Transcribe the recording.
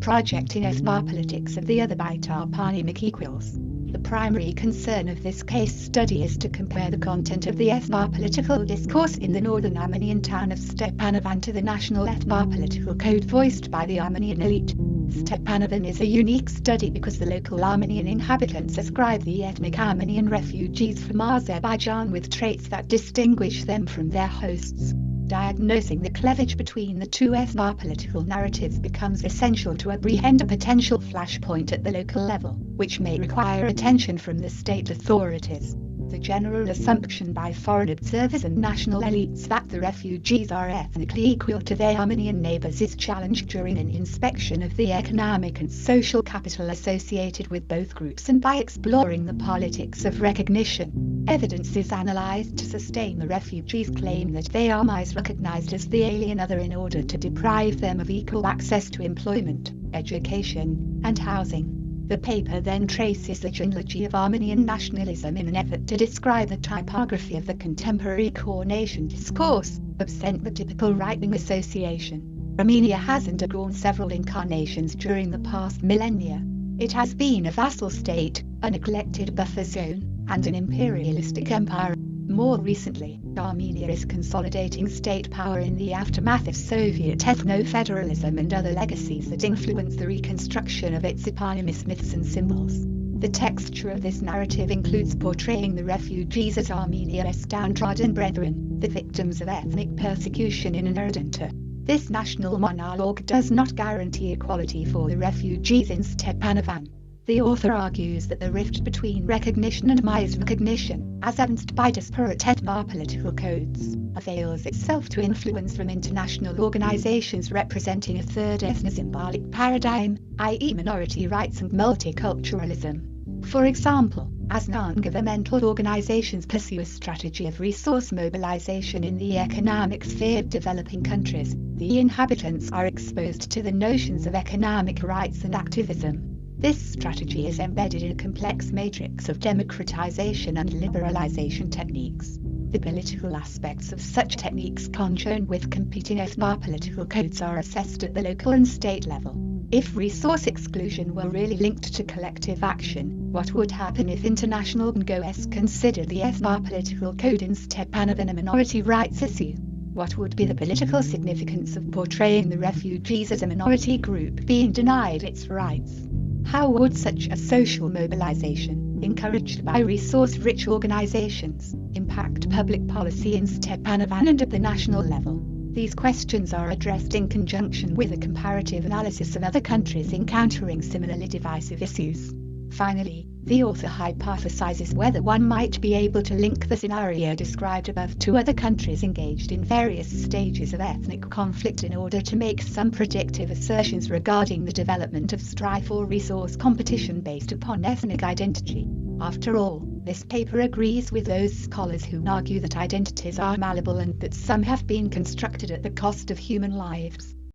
projecting ethnopolitics of the Azerbaijani equals. The primary concern of this case study is to compare the content of the ethnopolitical discourse in the northern Armenian town of Stepanovan to the national ethnopolitical code voiced by the Armenian elite. Stepanovan is a unique study because the local Armenian inhabitants ascribe the ethnic Armenian refugees from Azerbaijan with traits that distinguish them from their hosts. Diagnosing the cleavage between the two ethnopolitical narratives becomes essential to apprehend a potential flashpoint at the local level, which may require attention from the state authorities. The general assumption by foreign observers and national elites that the refugees are ethnically equal to their Armenian neighbors is challenged during an inspection of the economic and social capital associated with both groups and by exploring the politics of recognition. Evidence is analyzed to sustain the refugees' claim that they are recognized as the alien other in order to deprive them of equal access to employment, education, and housing. The paper then traces the genealogy of Armenian nationalism in an effort to describe the typography of the contemporary core nation discourse, absent the typical right-wing association. Armenia has undergone several incarnations during the past millennia. It has been a vassal state, a neglected buffer zone, and an imperialistic empire. More recently, Armenia is consolidating state power in the aftermath of Soviet ethno-federalism and other legacies that influence the reconstruction of its eponymous myths and symbols. The texture of this narrative includes portraying the refugees as Armenia's downtrodden brethren, the victims of ethnic persecution in an Erdenta. This national monologue does not guarantee equality for the refugees in Stepanovan. The author argues that the rift between recognition and misrecognition, as evidenced by disparate ethnopolitical codes, avails itself to influence from international organizations representing a third ethno-symbolic paradigm, i.e. minority rights and multiculturalism. For example, as non-governmental organizations pursue a strategy of resource mobilization in the economic sphere of developing countries, the inhabitants are exposed to the notions of economic rights and activism. This strategy is embedded in a complex matrix of democratization and liberalization techniques. The political aspects of such techniques conjoined with competing ethnopolitical codes are assessed at the local and state level. If resource exclusion were really linked to collective action, what would happen if international NGOs considered the ethnopolitical code in Stepanovan a minority rights issue? What would be the political significance of portraying the refugees as a minority group being denied its rights? How would such a social mobilization, encouraged by resource-rich organizations, impact public policy in Stepanovan and at the national level? These questions are addressed in conjunction with a comparative analysis of other countries encountering similarly divisive issues. Finally, the author hypothesizes whether one might be able to link the scenario described above to other countries engaged in various stages of ethnic conflict in order to make some predictive assertions regarding the development of strife or resource competition based upon ethnic identity. After all, this paper agrees with those scholars who argue that identities are malleable and that some have been constructed at the cost of human lives.